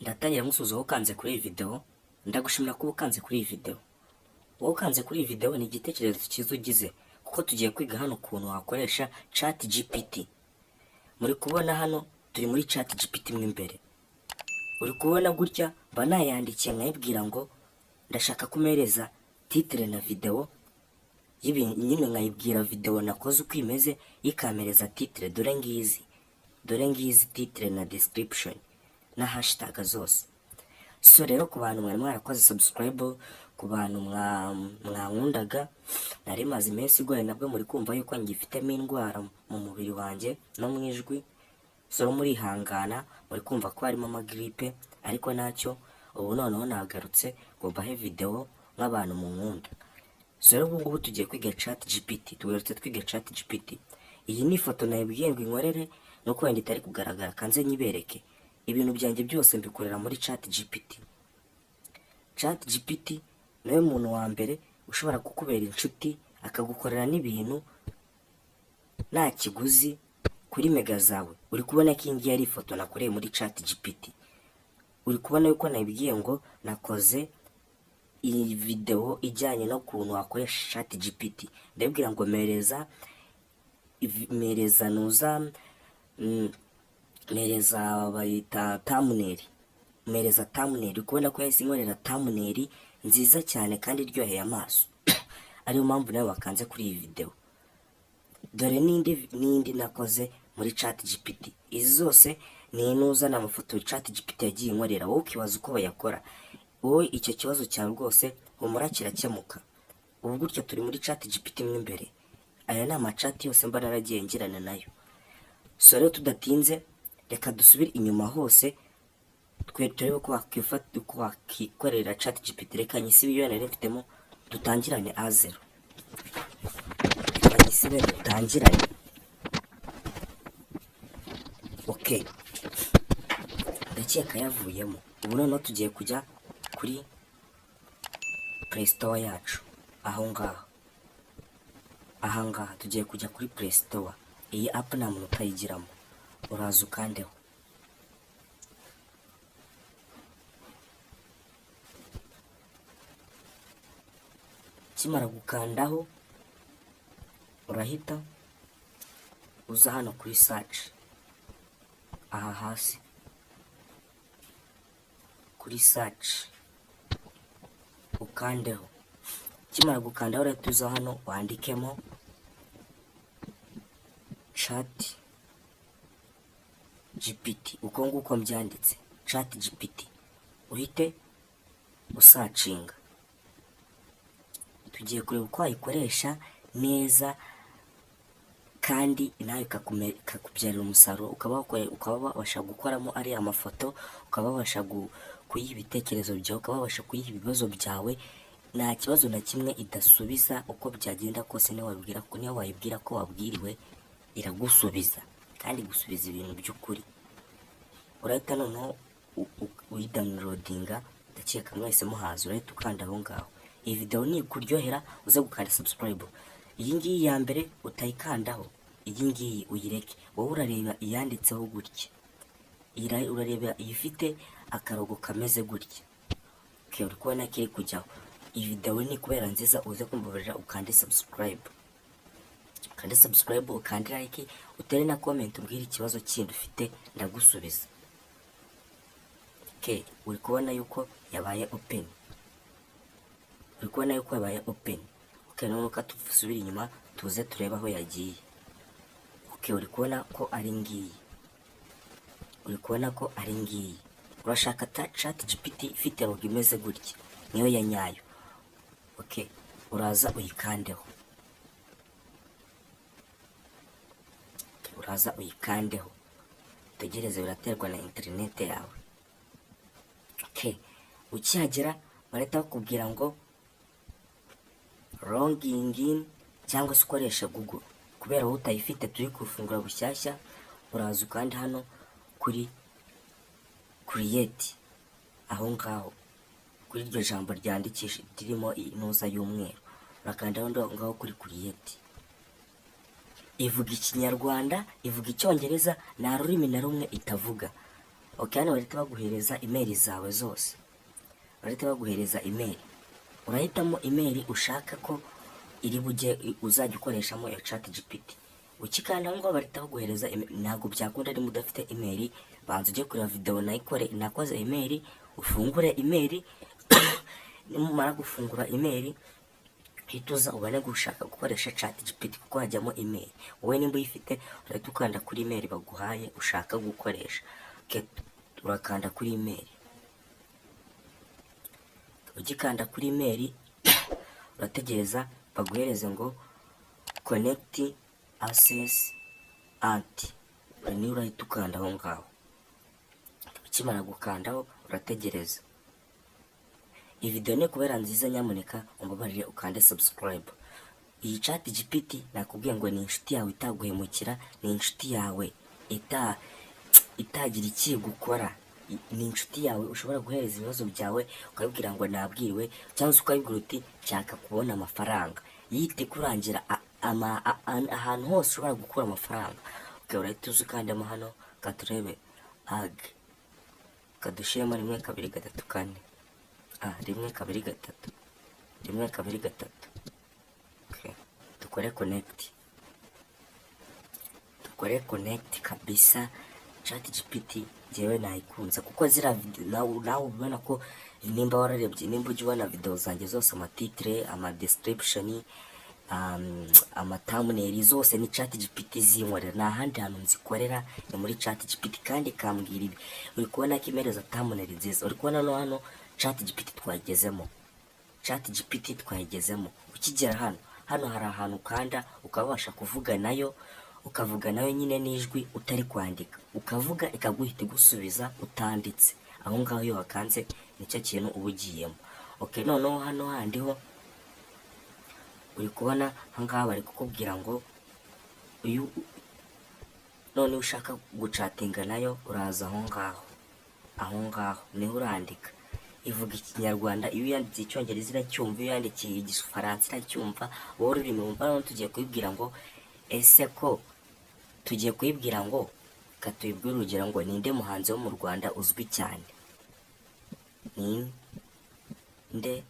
Ndatangira musubiza wowe ukanze kuri iyi video, ndagushimira kuba ukanze kuri iyi video. Wowe ukanze kuri iyi video ni igitekerezo cyiza ugize, kuko tugiye kwiga hano ukuntu wakoresha chat GPT. Muri kubona hano turi muri chat GPT mo imbere. Uri kubona gutya mba nayandikiye nkayibwira ngo ndashaka kumereza titre na video y'ibintu nyine, nkayibwira video nakoze uko imeze, ikamereza titre dore ngizi titre na description na hashtag zose. So rero ku bantu mwari mwarakoze subscribe, ku bantu mwankundaga, nari maze iminsi igoye nabwo muri kumva yuko ngifitemo indwara mu mubiri wanjye no mu ijwi. So muri hangana muri kumva ko harimo amagripe, ariko nacyo ubu noneho nagarutse ngo bahe video nk'abantu mu nkunda. So rero ubu ngubu tugiye kwiga chat GPT, tugarutse twiga chat GPT. Iyi ni ifoto nayibwiye ngo inkorere, nuko wenda itari kugaragara, kanze nyibereke. Ibintu byanjye byose mbikorera muri chat GPT. Chat GPT nawe muntu wa mbere ushobora kukubera inshuti, akagukorera n'ibintu nta kiguzi kuri mega zawe. Uri kubona ko iyi ngiyi ari ifoto nakoreye muri chat GPT. Uri kubona yuko nabibwiye ngo nakoze iyi video ijyanye no kuntu wakoresha chat GPT. Ndabwira ngo mereza bayita thumbnail. Mereza thumbnail. Uri kubona ko yahise inkorera thumbnail nziza cyane kandi iryoheye amaso. Ariyo mpamvu nawe wakanze kuri iyi video. Dore n'indi nakoze muri chat GPT. Izi zose ni inuzana amafoto chat GPT yagiye inkorera. Wowe ukibaza uko bayakora, wowe icyo kibazo cyawe rwose humura kirakemuka. Ubu gutyo turi muri chat GPT mo imbere. Aya ni amachat yose mba naragiye ngirana nayo. So rero tudatinze, reka dusubire inyuma hose turebe ko wakikorera chat GPT. Reka nyisibe iyo nari mfitemo, dutangirane A0. Nyisibe dutangirane. Okay, ndakeka yavuyemo. Ubu noneho tugiye kujya kuri Play Store yacu. Ahangaha tugiye kujya kuri Play Store. Iyi app nta muntu utayigiramo. Uraza ukandeho. Kimara gukandaho, urahita uza hano kuri search. Aha hasi kuri search ukandeho. Kimara gukandaho urahita uza hano wandikemo chat GPT. Uko nguko mbyanditse chat GPT, uhite usacinga. Tugiye kureba uko wayikoresha neza kandi nawe ikakubyarira umusaruro, ukaba wabasha gukoramo ari amafoto, ukaba wabasha kuyiha ibitekerezo byawe, ukaba wabasha kuyiha ibibazo byawe. Nta kibazo na kimwe idasubiza. Uko byagenda kose niyo wayibwira ko wabwiriwe, iragusubiza kandi gusubiza ibintu by'ukuri. Urahita noneho uyidownloadinga. Ndakeka mwese muhazi, urahita ukanda aho ngaho. Iyi video ni kuryohera uze gukanda subscribe. Iyi ngiyi ya mbere utayikandaho, iyi ngiyi uyireke. Wowe urareba iyanditseho gutya, urareba ifite akarogo kameze gutya. Okay, uri kubona kiri kujyaho. Iyi video ni kubera nziza, uze kumbabarira ukande subscribe. Ukande subscribe, ukande like, utere na comment umbwire ikibazo kindi ufite ndagusubiza. Okay, uri kubona yuko yabaye open. Okay, noneho katusubira inyuma tuze tureba aho yagiye. Okay, uri kubona ko ari ngiyi. Urashaka chat GPT ifite logo imeze gutya, niyo ya nyayo. Okay, uraza uyikandeho. Tegereze, biraterwa na internet yawe. Okay, ukihagera bareta bakubwira ngo logging in cyangwa se ukoresha Google. Kubera wowe utayifite turi kufungura bushyashya, uraza ukanda hano kuri create. Aho ngaho kuri iryo jambo ryandikisha ririmo inuza y'umweru, urakanda ngaho kuri create. Ivuga Ikinyarwanda, ivuga Icyongereza, nta rurimi na rumwe itavuga. Okay, hano bahita baguhereza email zawe zose, bahita baguhereza email, urahitamo email ushaka ko iri bujye uzajya ukoreshamo iyo chat GPT. Ukikanda ngo bahita baguhereza ntabwo byakunda ari mudafite email. Banza ujye kureba video nakoze email, ufungure email nimara gufungura email hituza ubane gushaka gukoresha chat GPT kuko hajyamo email. Wowe nimba uyifite urahita ukanda kuri email baguhaye ushaka gukoresha. Okay, urakanda kuri email. Ugikanda kuri email urategereza baguhereze ngo connect access anti, ni urahita ukanda aho ngaho. Ukimara gukandaho urategereza. Iyi video ni kubera nziza, nyamuneka umbabarire ukande subscribe. Iyi chat GPT nakubwiye ngo ni inshuti yawe itaguhemukira, ni inshuti yawe itagira ikigukora, ni inshuti yawe ushobora guhereza ibibazo byawe ukabibwira ngo nabwiriwe, cyangwa se ukabibwira uti nshaka kubona amafaranga, yite kurangira ahantu hose ushobora gukura amafaranga. Okay, urahita uza ukandamo hano katurebe ag kadushiremo 1 2 3 4 1 2 3 1 2 3. Okay, dukore connect kabisa. Chat GPT jewe nayikunze kuko zira video nawe ubona ko nimba wararebye, nimba ujye ubona video zanjye zose, amatitre, ama description, ama thumbnail zose ni chat GPT zinkorera. Nta handi hantu nzikorera ni muri chat GPT, kandi kambwira ibi. Uri kubona ko imereza thumbnail nziza, uri kubona no hano chat GPT twayigezemo. Ukigera hano hari ahantu ukanda ukabasha kuvuga nayo, ukavuga nayo nyine n'ijwi utari kwandika, ukavuga ikaguhita gusubiza utanditse. Aho ngaho iyo wakanze nicyo kintu ubugiyemo. Okay, noneho hano handiho uri kubona hangaha bari kukubwira ngo uyu none ushaka gucatinga nayo uraza aho ngaho niho urandika. Ivuga ikinyarwanda, iyo yanditse icyongereza iracyumva, iyo yandikiye igifaransa iracyumva. Wowe uri mu mbano tugiye kwibwira ngo ese ko tugiye kwibwira ngo katuyibwira urugero ngo ninde muhanzi wo mu Rwanda uzwi cyane, ninde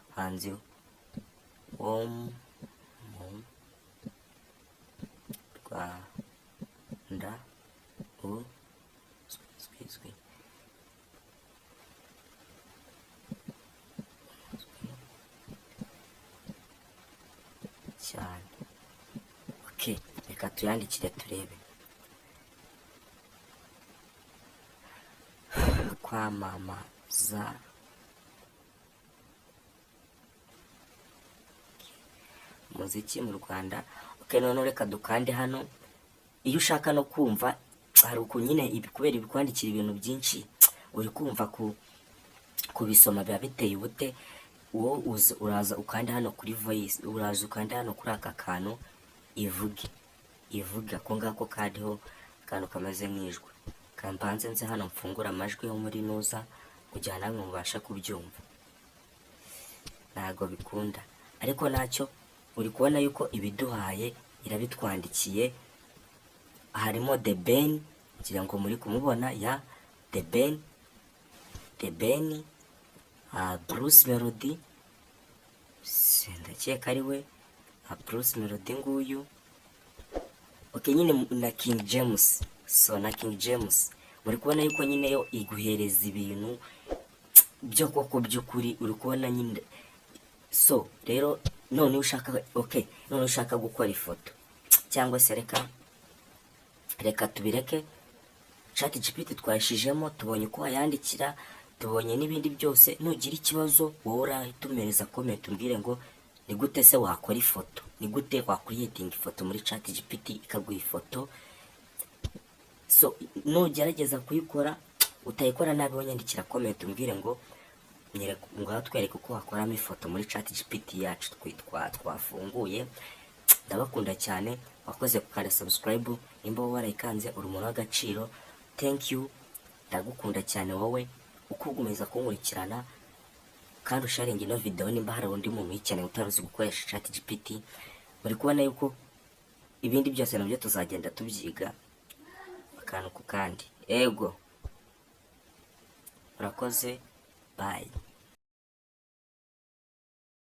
muhanzi wo mu Rwanda uzwi cyane. Okay, reka tuyandikire turebe. Kwamamaza umuziki mu Rwanda. Okay, none reka dukande hano. Iyo ushaka no kumva hari uko nyine kubera ibikwandikira ibintu byinshi uri kumva kubisoma biba biteye ubute. Uwo uraza ukanda hano kuri voice, uraza ukanda hano kuri aka kantu ivuga ko ngako kadiho kantu kamaze nk'ijwi. Kampanze nze hano mfungura amajwi yo muri nuza kugira namwe mubasha kubyumva. Ntago bikunda ariko nacyo uri kubona yuko ibiduhaye irabitwandikiye. Harimo The Ben, ngira ngo muri kumubona ya The Ben, Bruce Melody, ndakeka ari we, Bruce Melody nguyu. Okay, nyine na King James, na King James muri kubona yuko nyine yo iguhereza ibintu byo koko by'ukuri. Uri kubona nyine rero none ushaka gukora ifoto cyangwa se reka tubireke chat GPT twashijemo, tubonye uko wayandikira, tubonye n'ibindi byose. Nugira ikibazo wowe urahita umereza comment umbwire ngo ni gute se wakora ifoto, ni gute wakuriyetinga ifoto muri chat GPT ikaguha ifoto. Nugerageza kuyikora utayikora nabi wanyandikira comment umbwire ngo twereke uko wakoramo ifoto muri chat GPT yacu twafunguye. Ndabakunda cyane, wakoze kukanda subscribe. Nimba warayikanze uri umuntu w'agaciro. Thank you, ndagukunda cyane wowe uko ugumeza kunkurikirana kandi usharinga ino video. Nimba hari undi muntu uyikeneye utaruzi gukoresha chat GPT muri kubona yuko ibindi byose nabyo tuzagenda tubyiga akantu ku kandi. Ego, murakoze, bye.